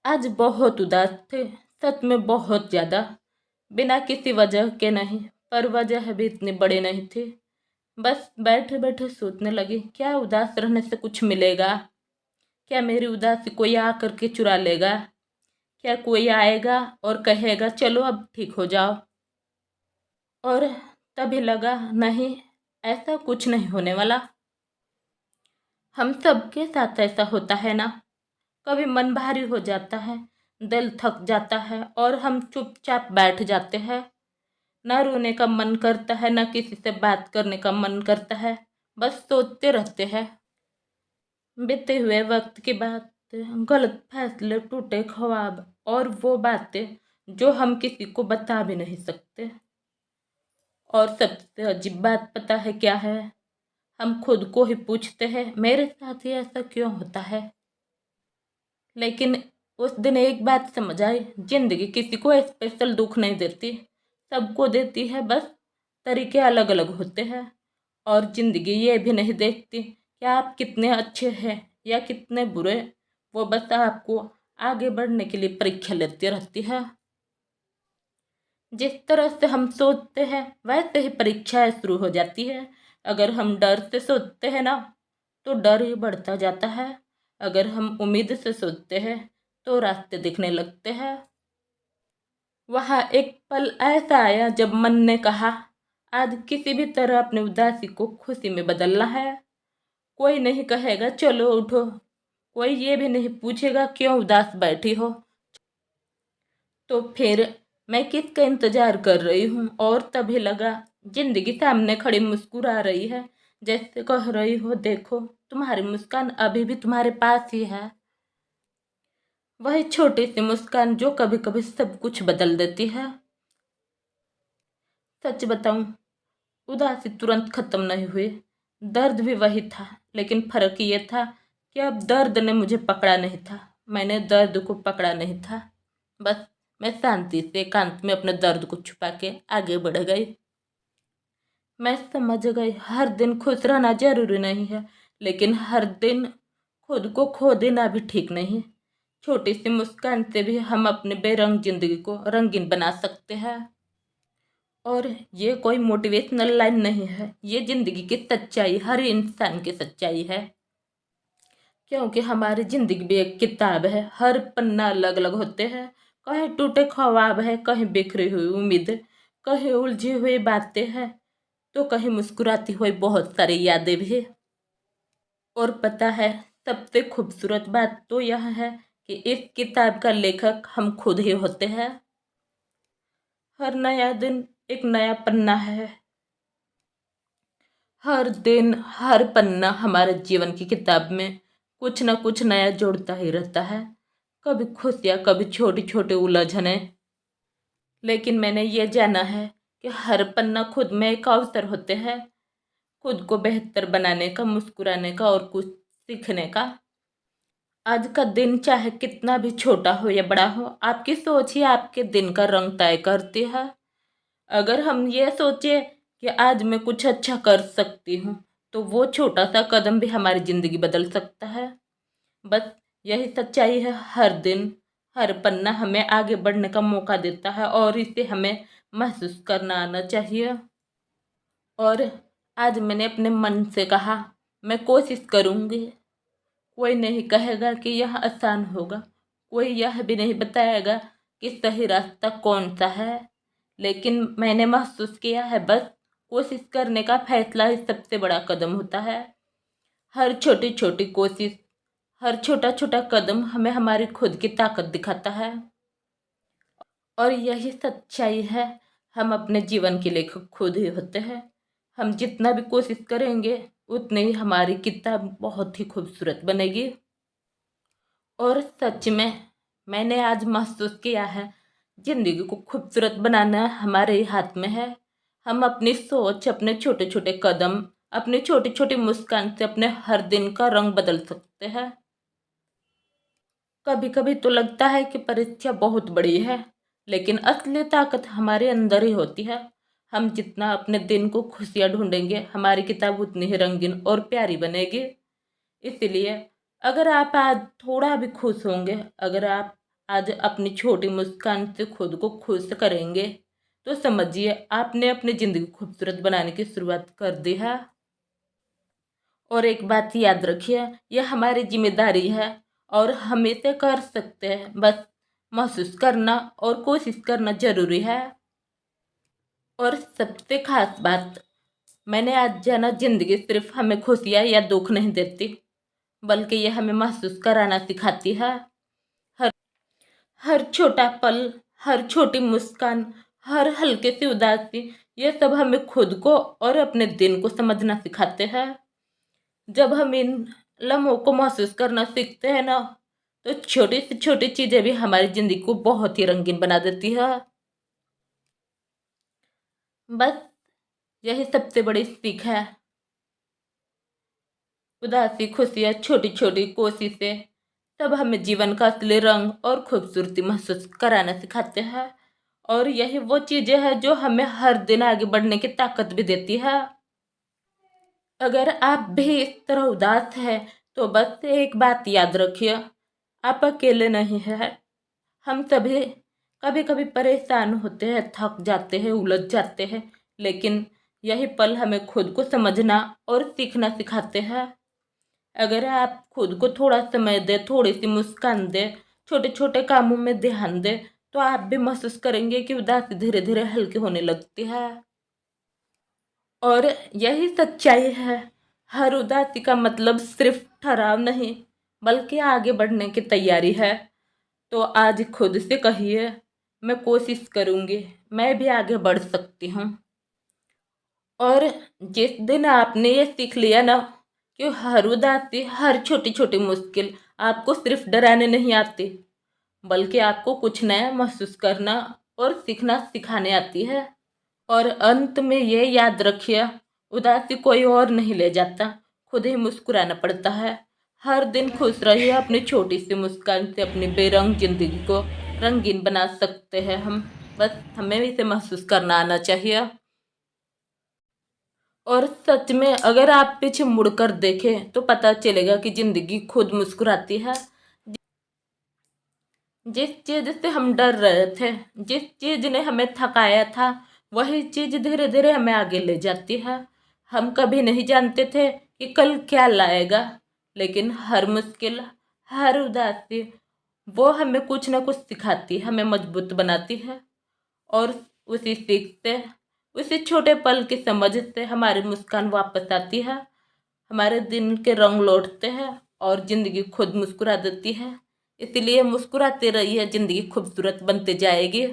आज बहुत उदास थे, सच में बहुत ज़्यादा। बिना किसी वजह के नहीं, पर वजह भी इतनी बड़ी नहीं थी। बस बैठे बैठे सोचने लगी, क्या उदास रहने से कुछ मिलेगा? क्या मेरी उदासी कोई आ करके चुरा लेगा? क्या कोई आएगा और कहेगा चलो अब ठीक हो जाओ? और तभी लगा नहीं, ऐसा कुछ नहीं होने वाला। हम सबके साथ ऐसा होता है ना, कभी मन भारी हो जाता है, दिल थक जाता है और हम चुपचाप बैठ जाते हैं। ना रोने का मन करता है, ना किसी से बात करने का मन करता है, बस सोचते रहते हैं। बीते हुए वक्त की बात, गलत फैसले, टूटे ख्वाब और वो बातें जो हम किसी को बता भी नहीं सकते। और सबसे अजीब बात पता है क्या है? हम खुद को ही पूछते हैं मेरे साथ ही ऐसा क्यों होता है। लेकिन उस दिन एक बात समझ आई, जिंदगी किसी को स्पेशल दुख नहीं देती, सबको देती है, बस तरीके अलग अलग होते हैं। और जिंदगी ये भी नहीं देखती कि आप कितने अच्छे हैं या कितने बुरे, वो बस आपको आगे बढ़ने के लिए परीक्षा लेती रहती है। जिस तरह से हम सोचते हैं वैसे ही परीक्षाएं शुरू हो जाती है। अगर हम डर से सोचते हैं ना, तो डर ही बढ़ता जाता है। अगर हम उम्मीद से सोचते हैं तो रास्ते दिखने लगते हैं। वहाँ एक पल ऐसा आया जब मन ने कहा, आज किसी भी तरह अपनी उदासी को खुशी में बदलना है। कोई नहीं कहेगा चलो उठो, कोई ये भी नहीं पूछेगा क्यों उदास बैठी हो। तो फिर मैं किसका इंतजार कर रही हूँ? और तभी लगा, जिंदगी सामने खड़ी मुस्कुरा रही है, जैसे कह रही हो देखो तुम्हारी मुस्कान अभी भी तुम्हारे पास ही है। वही छोटी सी मुस्कान जो कभी कभी सब कुछ बदल देती है। सच बताऊं, उदासी तुरंत खत्म नहीं हुई। दर्द भी वही था, लेकिन फर्क ये था कि अब दर्द ने मुझे पकड़ा नहीं था, मैंने दर्द को पकड़ा नहीं था। बस मैं शांति से एकांत में अपने दर्द को छुपा के आगे बढ़ गई। मैं समझ गई हर दिन खुश रहना जरूरी नहीं है, लेकिन हर दिन खुद को खो देना भी ठीक नहीं। छोटी सी मुस्कान से भी हम अपने बेरंग जिंदगी को रंगीन बना सकते हैं। और ये कोई मोटिवेशनल लाइन नहीं है, ये जिंदगी की सच्चाई, हर इंसान की सच्चाई है। क्योंकि हमारी जिंदगी भी एक किताब है, हर पन्ना अलग अलग होते हैं। कहीं टूटे ख्वाब है, कहीं बिखरी हुई उम्मीद, कहीं उलझी हुई बातें हैं, तो कहीं मुस्कुराती हुई बहुत सारी यादें भी। और पता है, सबसे खूबसूरत बात तो यह है कि इस किताब का लेखक हम खुद ही होते हैं। हर नया दिन एक नया पन्ना है। हर दिन हर पन्ना हमारे जीवन की किताब में कुछ न कुछ नया जोड़ता ही रहता है। कभी खुशियाँ, कभी छोटी छोटी उलझने। लेकिन मैंने ये जाना है कि हर पन्ना खुद में एक अवसर होते हैं, खुद को बेहतर बनाने का, मुस्कुराने का और कुछ सीखने का। आज का दिन चाहे कितना भी छोटा हो या बड़ा हो, आपकी सोच ही आपके दिन का रंग तय करती है। अगर हम ये सोचे कि आज मैं कुछ अच्छा कर सकती हूँ, तो वो छोटा सा कदम भी हमारी जिंदगी बदल सकता है। बस यही सच्चाई है। हर दिन हर पन्ना हमें आगे बढ़ने का मौका देता है और इसे हमें महसूस करना आना चाहिए। और आज मैंने अपने मन से कहा, मैं कोशिश करूँगी। कोई नहीं कहेगा कि यह आसान होगा, कोई यह भी नहीं बताएगा कि सही रास्ता कौन सा है, लेकिन मैंने महसूस किया है बस कोशिश करने का फैसला ही सबसे बड़ा कदम होता है। हर छोटी छोटी कोशिश, हर छोटा छोटा कदम हमें हमारी खुद की ताकत दिखाता है। और यही सच्चाई है, हम अपने जीवन के लेखक खुद ही होते हैं। हम जितना भी कोशिश करेंगे उतनी ही हमारी किताब बहुत ही खूबसूरत बनेगी। और सच में मैंने आज महसूस किया है, जिंदगी को खूबसूरत बनाना हमारे ही हाथ में है। हम अपनी सोच, अपने छोटे छोटे कदम, अपनी छोटी छोटी मुस्कान से अपने हर दिन का रंग बदल सकते हैं। कभी कभी तो लगता है कि परीक्षा बहुत बड़ी है, लेकिन असली ताकत हमारे अंदर ही होती है। हम जितना अपने दिन को खुशियाँ ढूंढेंगे, हमारी किताब उतनी ही रंगीन और प्यारी बनेगी। इसलिए अगर आप आज थोड़ा भी खुश होंगे, अगर आप आज अपनी छोटी मुस्कान से खुद को खुश करेंगे तो समझिए आपने अपनी ज़िंदगी खूबसूरत बनाने की शुरुआत कर दी है। और एक बात याद रखिए, यह हमारी जिम्मेदारी है और हम इसे कर सकते हैं, बस महसूस करना और कोशिश करना जरूरी है। और सबसे खास बात, मैंने आज जाना जिंदगी सिर्फ हमें खुशियाँ या दुख नहीं देती, बल्कि यह हमें महसूस कराना सिखाती है। हर हर छोटा पल, हर छोटी मुस्कान, हर हल्के सी उदासी, ये सब हमें खुद को और अपने दिन को समझना सिखाते हैं। जब हम इन लम्हों को महसूस करना सीखते हैं ना, तो छोटी से छोटी चीज़ें भी हमारी ज़िंदगी को बहुत ही रंगीन बना देती है। बस यही सबसे बड़ी सीख है। उदासी, खुशियाँ, छोटी छोटी कोशिशें सब हमें जीवन का असली रंग और खूबसूरती महसूस कराना सिखाते हैं। और यही वो चीज़ें हैं जो हमें हर दिन आगे बढ़ने की ताकत भी देती है। अगर आप भी इस तरह उदास है तो बस एक बात याद रखिए, आप अकेले नहीं हैं। हम सभी कभी कभी परेशान होते हैं, थक जाते हैं, उलझ जाते हैं, लेकिन यही पल हमें खुद को समझना और सीखना सिखाते हैं। अगर आप खुद को थोड़ा समय दें, थोड़ी सी मुस्कान दें, छोटे छोटे कामों में ध्यान दें, तो आप भी महसूस करेंगे कि उदासी धीरे धीरे हल्की होने लगती है। और यही सच्चाई है, हर उदासी का मतलब सिर्फ ठहराव नहीं, बल्कि आगे बढ़ने की तैयारी है। तो आज खुद से कहिए, मैं कोशिश करूँगी, मैं भी आगे बढ़ सकती हूँ। और जिस दिन आपने ये सीख लिया ना कि हर उदासी, हर छोटी छोटी मुश्किल आपको सिर्फ डराने नहीं आती, बल्कि आपको कुछ नया महसूस करना और सीखना सिखाने आती है। और अंत में ये याद रखिए, उदासी कोई और नहीं ले जाता, खुद ही मुस्कुराना पड़ता है। हर दिन खुश रहिए, अपनी छोटी सी मुस्कान से अपनी बेरंग जिंदगी को रंगीन बना सकते हैं हम, बस हमें इसे महसूस करना आना चाहिए। और सच में अगर आप पीछे मुड़कर देखें तो पता चलेगा कि जिंदगी खुद मुस्कुराती है। जिस चीज से हम डर रहे थे, जिस चीज ने हमें थकाया था, वही चीज धीरे धीरे हमें आगे ले जाती है। हम कभी नहीं जानते थे कि कल क्या लाएगा, लेकिन हर मुश्किल, हर उदासी, वो हमें कुछ ना कुछ सिखाती, हमें मजबूत बनाती है। और उसी सीख से, उसी छोटे पल की समझ से हमारी मुस्कान वापस आती है, हमारे दिन के रंग लौटते हैं और जिंदगी खुद मुस्कुरा देती है। इसलिए मुस्कुराते रहिए, जिंदगी खूबसूरत बनते जाएगी।